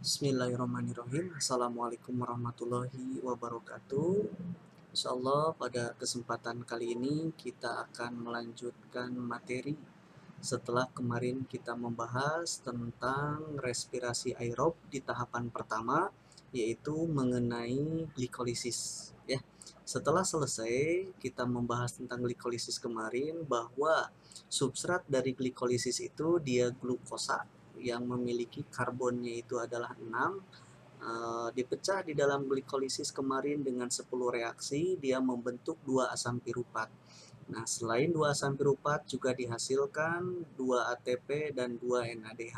Bismillahirrahmanirrahim. Assalamualaikum warahmatullahi wabarakatuh. Insyaallah pada kesempatan kali ini kita akan melanjutkan materi setelah kemarin kita membahas tentang respirasi aerob di tahapan pertama, yaitu mengenai glikolisis ya. Setelah selesai kita membahas tentang glikolisis kemarin, bahwa substrat dari glikolisis itu dia glukosa yang memiliki karbonnya itu adalah 6, dipecah di dalam glikolisis kemarin dengan 10 reaksi, dia membentuk 2 asam piruvat. Nah, selain 2 asam piruvat juga dihasilkan 2 ATP dan 2 NADH.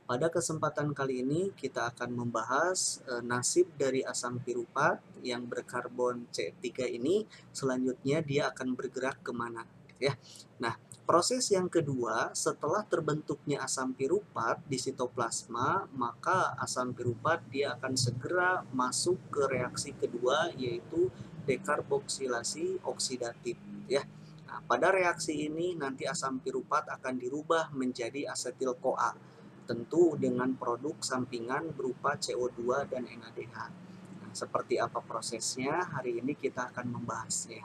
Pada kesempatan kali ini kita akan membahas nasib dari asam piruvat yang berkarbon C3 ini, selanjutnya dia akan bergerak kemana ya. Nah, proses yang kedua setelah terbentuknya asam piruvat di sitoplasma, maka asam piruvat dia akan segera masuk ke reaksi kedua, yaitu dekarboksilasi oksidatif ya. Nah, pada reaksi ini nanti asam piruvat akan dirubah menjadi asetil-CoA, tentu dengan produk sampingan berupa CO2 dan NADH. Nah, seperti apa prosesnya? Hari ini kita akan membahasnya.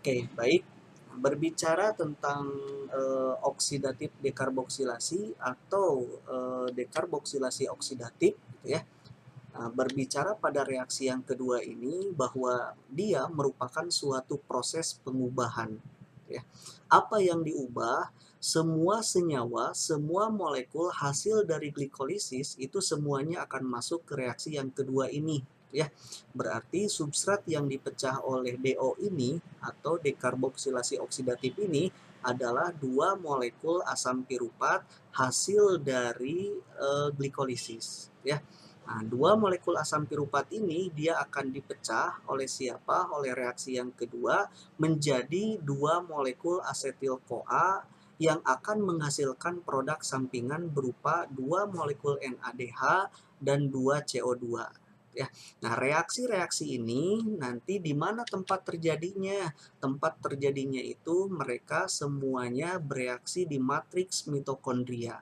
Oke, baik. Berbicara tentang oksidatif dekarboksilasi atau dekarboksilasi oksidatif, gitu ya. Berbicara pada reaksi yang kedua ini, bahwa dia merupakan suatu proses pengubahan ya. Apa yang diubah? Semua senyawa, semua molekul hasil dari glikolisis itu semuanya akan masuk ke reaksi yang kedua ini ya. Berarti substrat yang dipecah oleh DO ini atau dekarboksilasi oksidatif ini adalah 2 molekul asam piruvat hasil dari glikolisis ya. Nah, 2 molekul asam piruvat ini dia akan dipecah oleh siapa? Oleh reaksi yang kedua menjadi 2 molekul asetil-CoA yang akan menghasilkan produk sampingan berupa 2 molekul NADH dan 2 CO2 ya. Nah, reaksi-reaksi ini nanti di mana tempat terjadinya? Tempat terjadinya itu mereka semuanya bereaksi di matriks mitokondria.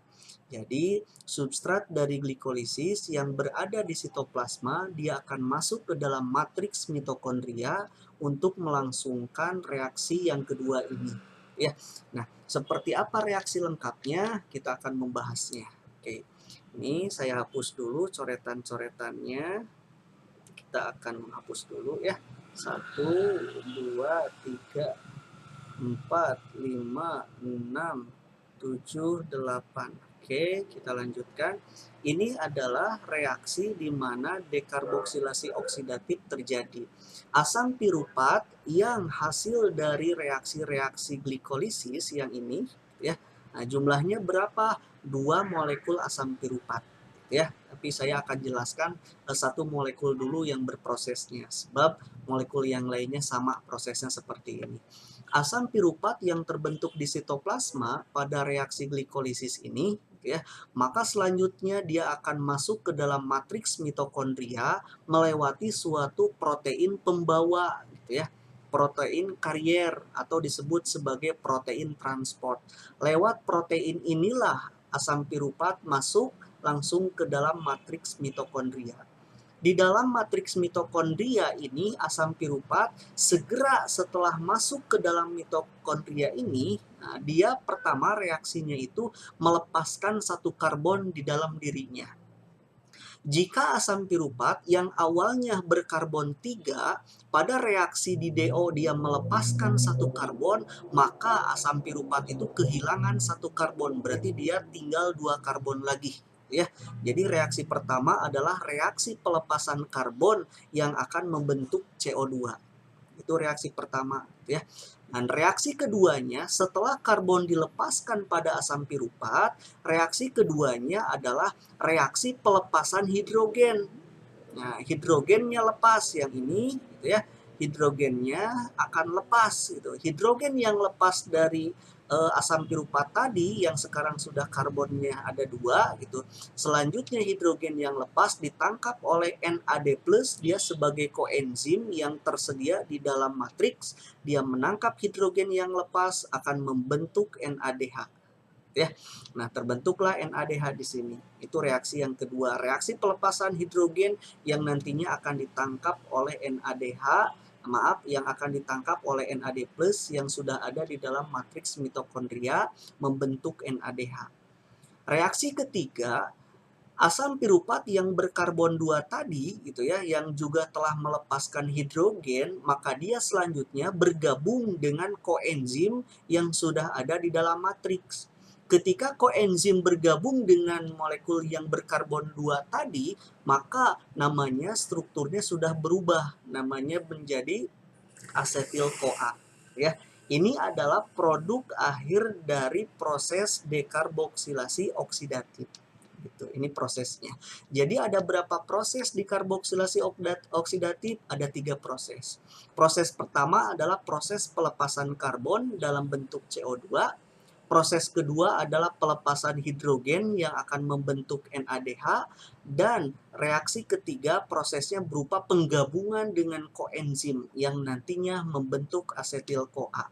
Jadi, substrat dari glikolisis yang berada di sitoplasma, dia akan masuk ke dalam matriks mitokondria untuk melangsungkan reaksi yang kedua ini. Ya, nah, seperti apa reaksi lengkapnya? Kita akan membahasnya. Oke, ini saya hapus dulu coretan-coretannya. Kita akan menghapus dulu ya. 1, 2, 3, 4, 5, 6, 7, 8. Oke, kita lanjutkan. Ini adalah reaksi di mana dekarboksilasi oksidatif terjadi. Asam piruvat yang hasil dari reaksi-reaksi glikolisis yang ini ya. Nah, jumlahnya berapa? 2 molekul asam piruvat ya. Tapi saya akan jelaskan satu molekul dulu yang berprosesnya, sebab molekul yang lainnya sama prosesnya seperti ini. Asam piruvat yang terbentuk di sitoplasma pada reaksi glikolisis ini ya, maka selanjutnya dia akan masuk ke dalam matriks mitokondria melewati suatu protein pembawa gitu ya. Protein karier atau disebut sebagai protein transport. Lewat protein inilah asam piruvat masuk langsung ke dalam matriks mitokondria. Di dalam matriks mitokondria ini, asam piruvat segera setelah masuk ke dalam mitokondria ini, nah, dia pertama reaksinya itu melepaskan satu karbon di dalam dirinya. Jika asam piruvat yang awalnya berkarbon 3, pada reaksi di DO dia melepaskan satu karbon, maka asam piruvat itu kehilangan satu karbon, berarti dia tinggal 2 karbon lagi ya. Jadi reaksi pertama adalah reaksi pelepasan karbon yang akan membentuk CO2. Itu reaksi pertama ya. Dan reaksi keduanya setelah karbon dilepaskan pada asam piruvat, reaksi keduanya adalah reaksi pelepasan hidrogen. Nah, hidrogennya lepas yang ini gitu ya. Hidrogennya akan lepas gitu. Hidrogen yang lepas dari asam piruvat tadi yang sekarang sudah karbonnya ada 2 gitu. Selanjutnya hidrogen yang lepas ditangkap oleh NAD+, dia sebagai koenzim yang tersedia di dalam matriks, dia menangkap hidrogen yang lepas akan membentuk NADH. ya. Nah, terbentuklah NADH di sini. Itu reaksi yang kedua, reaksi pelepasan hidrogen yang nantinya akan ditangkap oleh NADH, yang akan ditangkap oleh NAD+ yang sudah ada di dalam matriks mitokondria membentuk NADH. Reaksi ketiga, asam piruvat yang berkarbon 2 tadi gitu ya, yang juga telah melepaskan hidrogen, maka dia selanjutnya bergabung dengan koenzim yang sudah ada di dalam matriks. Ketika koenzim bergabung dengan molekul yang berkarbon 2 tadi, maka namanya strukturnya sudah berubah, namanya menjadi asetil-CoA ya. Ini adalah produk akhir dari proses dekarboksilasi oksidatif. Gitu. Ini prosesnya. Jadi ada berapa proses dekarboksilasi oksidatif? Ada 3 proses. Proses pertama adalah proses pelepasan karbon dalam bentuk CO2. Proses kedua adalah pelepasan hidrogen yang akan membentuk NADH. Dan reaksi ketiga prosesnya berupa penggabungan dengan koenzim yang nantinya membentuk asetil-CoA.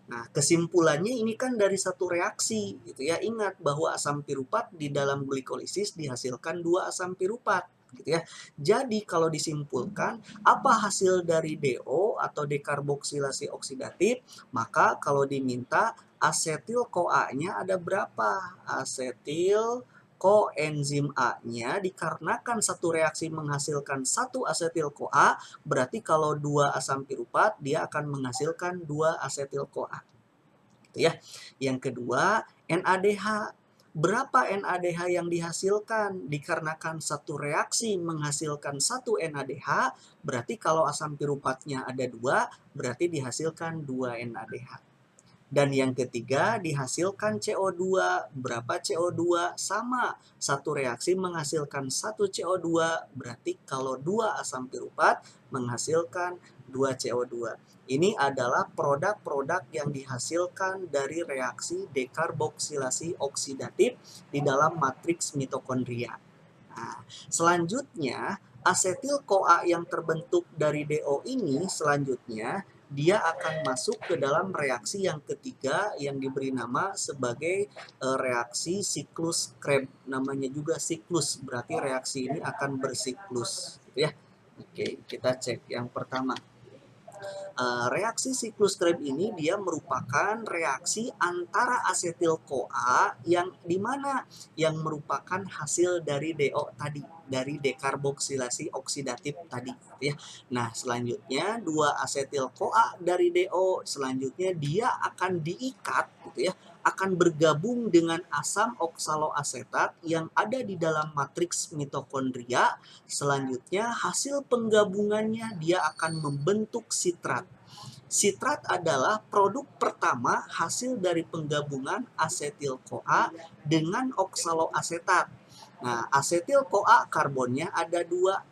Nah, kesimpulannya ini kan dari satu reaksi, gitu ya. Ingat bahwa asam piruvat di dalam glikolisis dihasilkan 2 asam piruvat, gitu ya. Jadi kalau disimpulkan, apa hasil dari DO atau dekarboksilasi oksidatif? Maka kalau diminta asetil-CoA-nya ada berapa? Asetil koenzim A-nya dikarenakan satu reaksi menghasilkan satu asetil-CoA, berarti kalau 2 asam piruvat dia akan menghasilkan 2 asetil-CoA. Ya. Yang kedua, NADH. Berapa NADH yang dihasilkan? Dikarenakan satu reaksi menghasilkan satu NADH, berarti kalau asam piruvatnya ada 2, berarti dihasilkan 2 NADH. Dan yang ketiga, dihasilkan CO2. Berapa CO2? Sama. Satu reaksi menghasilkan satu CO2, berarti kalau 2 asam piruvat menghasilkan 2 CO2. Ini adalah produk-produk yang dihasilkan dari reaksi dekarboksilasi oksidatif di dalam matriks mitokondria. Nah, selanjutnya, asetil-CoA yang terbentuk dari DO ini selanjutnya dia akan masuk ke dalam reaksi yang ketiga yang diberi nama sebagai reaksi siklus Krebs. Namanya juga siklus, berarti reaksi ini akan bersiklus, gitu ya. Oke, kita cek yang pertama. Reaksi siklus Krebs ini dia merupakan reaksi antara asetil-CoA yang dimana yang merupakan hasil dari DO tadi, dari dekarboksilasi oksidatif tadi, ya. Nah, selanjutnya 2 asetil-CoA dari DO selanjutnya dia akan diikat, gitu ya, akan bergabung dengan asam oksaloasetat yang ada di dalam matriks mitokondria. Selanjutnya hasil penggabungannya dia akan membentuk sitrat. Sitrat adalah produk pertama hasil dari penggabungan asetil-CoA dengan oksaloasetat. Nah, asetil-CoA karbonnya ada 2.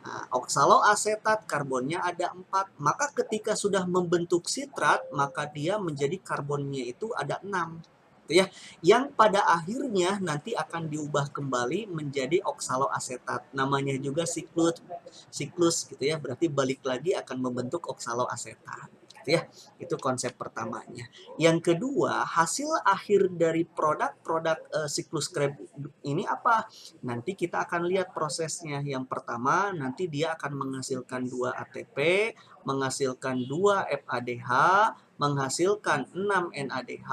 Nah, oksaloasetat karbonnya ada 4. Maka ketika sudah membentuk sitrat, maka dia menjadi karbonnya itu ada 6. Ya, yang pada akhirnya nanti akan diubah kembali menjadi oksaloasetat. Namanya juga siklus gitu ya. Berarti balik lagi akan membentuk oksaloasetat. Gitu ya. Itu konsep pertamanya. Yang kedua, hasil akhir dari produk-produk siklus Krebs ini apa? Nanti kita akan lihat prosesnya. Yang pertama, nanti dia akan menghasilkan 2 ATP, menghasilkan 2 FADH, menghasilkan 6 NADH,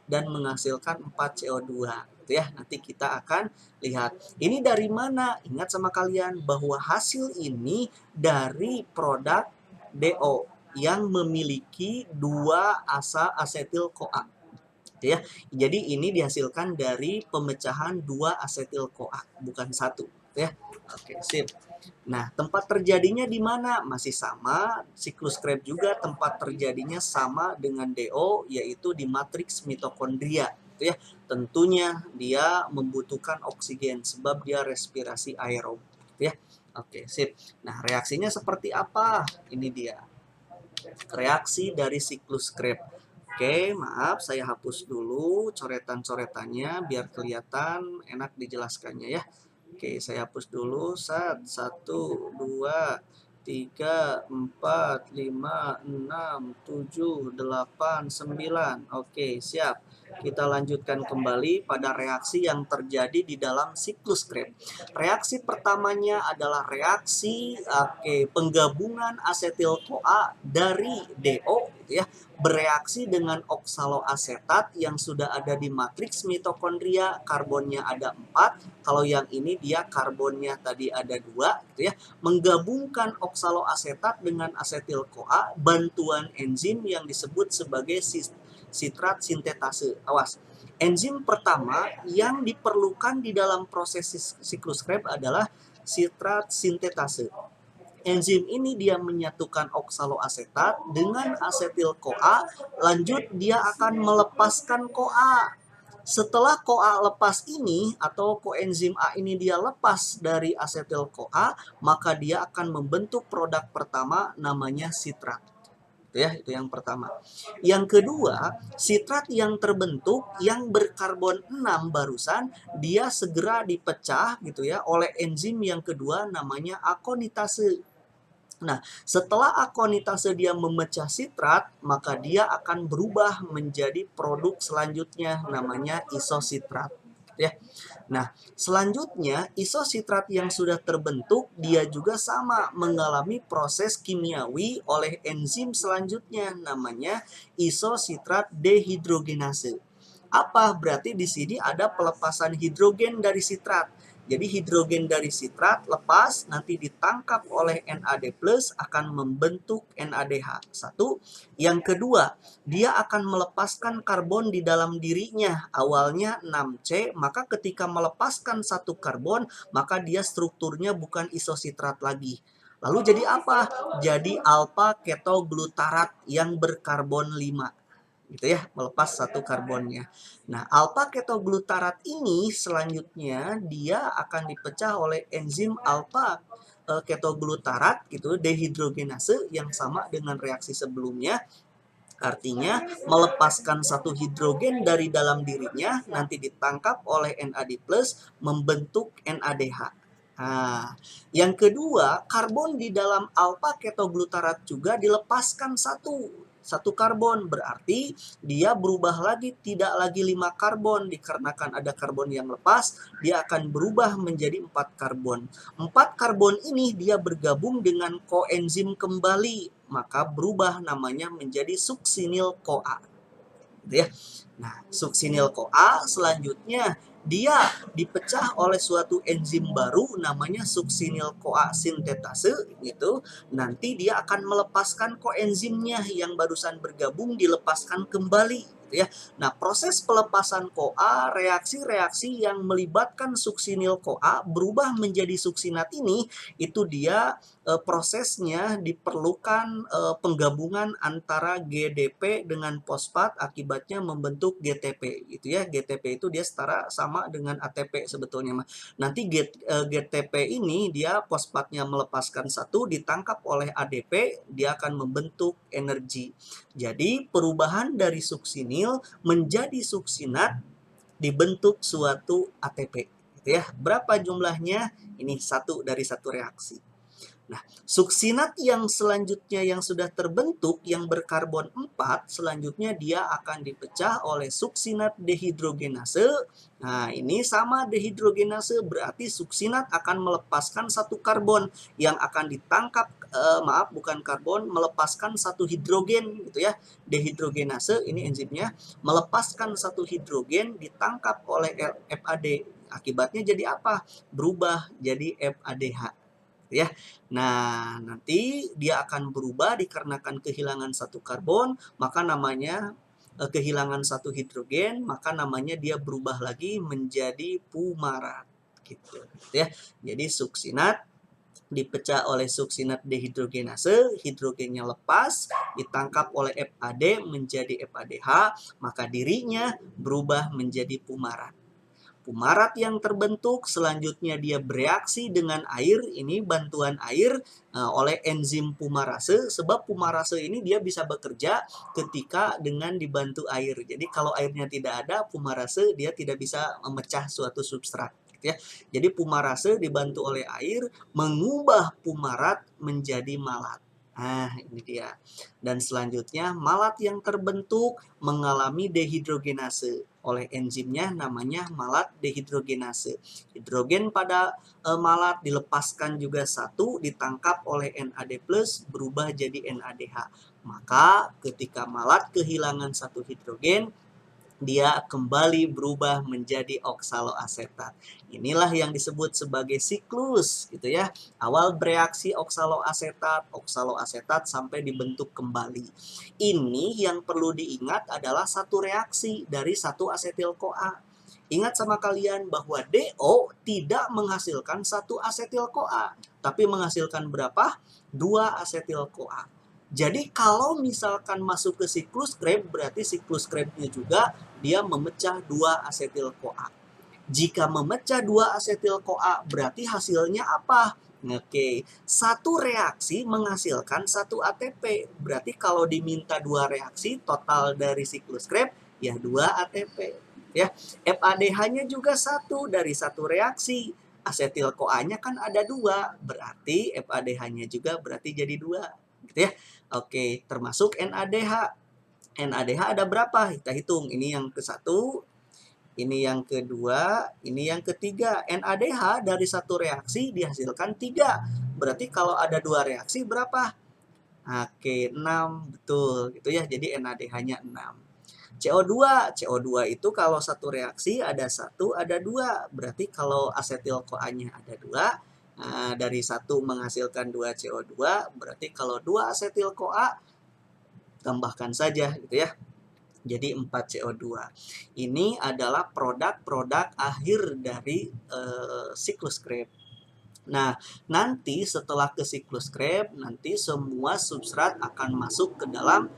dan menghasilkan 4 CO2. Gitu ya. Nanti kita akan lihat. Ini dari mana? Ingat sama kalian bahwa hasil ini dari produk DO yang memiliki 2 asetil-CoA. Ya. Jadi ini dihasilkan dari pemecahan 2 asetil-CoA, bukan 1, ya. Oke, sip. Nah, tempat terjadinya di mana? Masih sama, siklus Krebs juga tempat terjadinya sama dengan DO, yaitu di matriks mitokondria, gitu ya. Tentunya dia membutuhkan oksigen sebab dia respirasi aerob, ya. Oke, sip. Nah, reaksinya seperti apa? Ini dia. Reaksi dari siklus Krebs. Oke, maaf saya hapus dulu coretan-coretannya biar kelihatan enak dijelaskannya ya. Oke, saya hapus dulu. 1, 2, 3, 4, 5, 6, 7, 8, 9. Oke, siap. Kita lanjutkan kembali pada reaksi yang terjadi di dalam siklus Krebs. Reaksi pertamanya adalah reaksi penggabungan asetil-CoA dari DO gitu ya, bereaksi dengan oksaloasetat yang sudah ada di matriks mitokondria, karbonnya ada 4. Kalau yang ini dia karbonnya tadi ada 2 gitu ya. Menggabungkan oksaloasetat dengan asetil-CoA, bantuan enzim yang disebut sebagai sitrat sintetase. Awas. Enzim pertama yang diperlukan di dalam proses siklus Krebs adalah sitrat sintetase. Enzim ini dia menyatukan oksaloasetat dengan asetil-CoA, lanjut dia akan melepaskan CoA. Setelah CoA lepas ini atau koenzim A ini dia lepas dari asetil-CoA, maka dia akan membentuk produk pertama namanya sitrat. Itu yang pertama. Yang kedua, sitrat yang terbentuk yang berkarbon 6 barusan dia segera dipecah gitu ya oleh enzim yang kedua namanya akonitase. Nah, setelah akonitase dia memecah sitrat, maka dia akan berubah menjadi produk selanjutnya namanya isositrat ya. Nah, selanjutnya isositrat yang sudah terbentuk dia juga sama mengalami proses kimiawi oleh enzim selanjutnya namanya isositrat dehidrogenase. Apa berarti di sini ada pelepasan hidrogen dari sitrat. Jadi hidrogen dari sitrat lepas nanti ditangkap oleh NAD+ akan membentuk NADH. Satu. Yang kedua, dia akan melepaskan karbon di dalam dirinya. Awalnya 6C, maka ketika melepaskan satu karbon, maka dia strukturnya bukan isositrat lagi. Lalu jadi apa? Jadi alpha ketoglutarat yang berkarbon 5. Gitu ya, melepas satu karbonnya. Nah, alpha ketoglutarat ini selanjutnya dia akan dipecah oleh enzim alpha ketoglutarat gitu, dehidrogenase yang sama dengan reaksi sebelumnya. Artinya melepaskan satu hidrogen dari dalam dirinya nanti ditangkap oleh NAD+ membentuk NADH. Nah, yang kedua, karbon di dalam alpha ketoglutarat juga dilepaskan satu karbon, berarti dia berubah lagi, tidak lagi 5 karbon dikarenakan ada karbon yang lepas, dia akan berubah menjadi 4 karbon. 4 karbon ini dia bergabung dengan koenzim kembali, maka berubah namanya menjadi suksinil-CoA. Gitu ya. Nah, suksinil-CoA selanjutnya dia dipecah oleh suatu enzim baru namanya suksinil-CoA sintetase gitu. Nanti dia akan melepaskan koenzimnya yang barusan bergabung dilepaskan kembali gitu ya. Nah, proses pelepasan CoA, reaksi-reaksi yang melibatkan suksinil-CoA berubah menjadi suksinat ini itu dia prosesnya diperlukan penggabungan antara GDP dengan fosfat akibatnya membentuk GTP gitu ya. GTP itu dia setara sama dengan ATP sebetulnya. Nanti GTP ini dia fosfatnya melepaskan satu ditangkap oleh ADP, dia akan membentuk energi. Jadi perubahan dari suksinil menjadi suksinat dibentuk suatu ATP gitu ya. Berapa jumlahnya? Ini satu dari satu reaksi. Nah, suksinat yang selanjutnya yang sudah terbentuk yang berkarbon 4, selanjutnya dia akan dipecah oleh suksinat dehidrogenase. Nah, ini sama dehidrogenase berarti suksinat akan melepaskan satu karbon yang akan ditangkap bukan karbon, melepaskan satu hidrogen gitu ya. Dehidrogenase ini enzimnya melepaskan satu hidrogen ditangkap oleh FAD. Akibatnya jadi apa? Berubah jadi FADH. Ya. Nah, nanti dia akan berubah dikarenakan kehilangan satu karbon, maka namanya kehilangan satu hidrogen, maka namanya dia berubah lagi menjadi fumarat gitu ya. Jadi suksinat dipecah oleh suksinat dehidrogenase, hidrogennya lepas, ditangkap oleh FAD menjadi FADH, maka dirinya berubah menjadi fumarat. Fumarat yang terbentuk selanjutnya dia bereaksi dengan air, ini bantuan air oleh enzim fumarase, sebab fumarase ini dia bisa bekerja ketika dengan dibantu air. Jadi kalau airnya tidak ada, fumarase dia tidak bisa memecah suatu substrat gitu ya. Jadi fumarase dibantu oleh air mengubah fumarat menjadi malat. Nah, ini dia. Dan selanjutnya, malat yang terbentuk mengalami dehidrogenase. Oleh enzimnya namanya malat dehidrogenase. Hidrogen pada malat dilepaskan juga satu, ditangkap oleh NAD+, berubah jadi NADH. Maka ketika malat kehilangan satu hidrogen, dia kembali berubah menjadi oksaloasetat. Inilah yang disebut sebagai siklus gitu ya. Awal bereaksi oksaloasetat sampai dibentuk kembali. Ini yang perlu diingat adalah satu reaksi dari satu asetil-CoA. Ingat sama kalian bahwa DO tidak menghasilkan satu asetil-CoA, tapi menghasilkan berapa? Dua asetil-CoA. Jadi kalau misalkan masuk ke siklus Krebs, berarti siklus Krebsnya juga dia memecah dua asetil-CoA. Jika memecah dua asetil-CoA, berarti hasilnya apa? Oke, satu reaksi menghasilkan satu ATP. Berarti kalau diminta dua reaksi, total dari siklus Krebs, ya dua ATP. Ya, FADH-nya juga satu dari satu reaksi. Asetil-CoA-nya kan ada dua, berarti FADH-nya juga berarti jadi dua. Gitu ya. Oke, termasuk NADH. NADH ada berapa? Kita hitung. Ini yang ke satu, ini yang kedua, ini yang ketiga. NADH dari satu reaksi dihasilkan 3. Berarti kalau ada dua reaksi berapa? Oke, 6. Betul. Gitu ya. Jadi NADH-nya 6. CO2. CO2 itu kalau satu reaksi ada satu, ada dua. Berarti kalau asetil-CoA-nya ada dua, dari satu menghasilkan 2 CO2, berarti kalau 2 asetil-CoA tambahkan saja gitu ya. Jadi 4 CO2. Ini adalah produk-produk akhir dari siklus Krebs. Nah, nanti setelah ke siklus Krebs, nanti semua substrat akan masuk ke dalam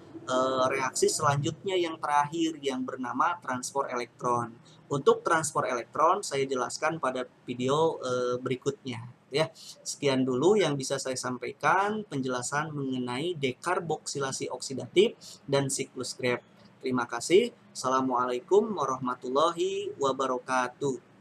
reaksi selanjutnya yang terakhir yang bernama transport elektron. Untuk transport elektron saya jelaskan pada video berikutnya ya. Sekian dulu yang bisa saya sampaikan penjelasan mengenai dekarboksilasi oksidatif dan siklus Krebs. Terima kasih. Assalamualaikum warahmatullahi wabarakatuh.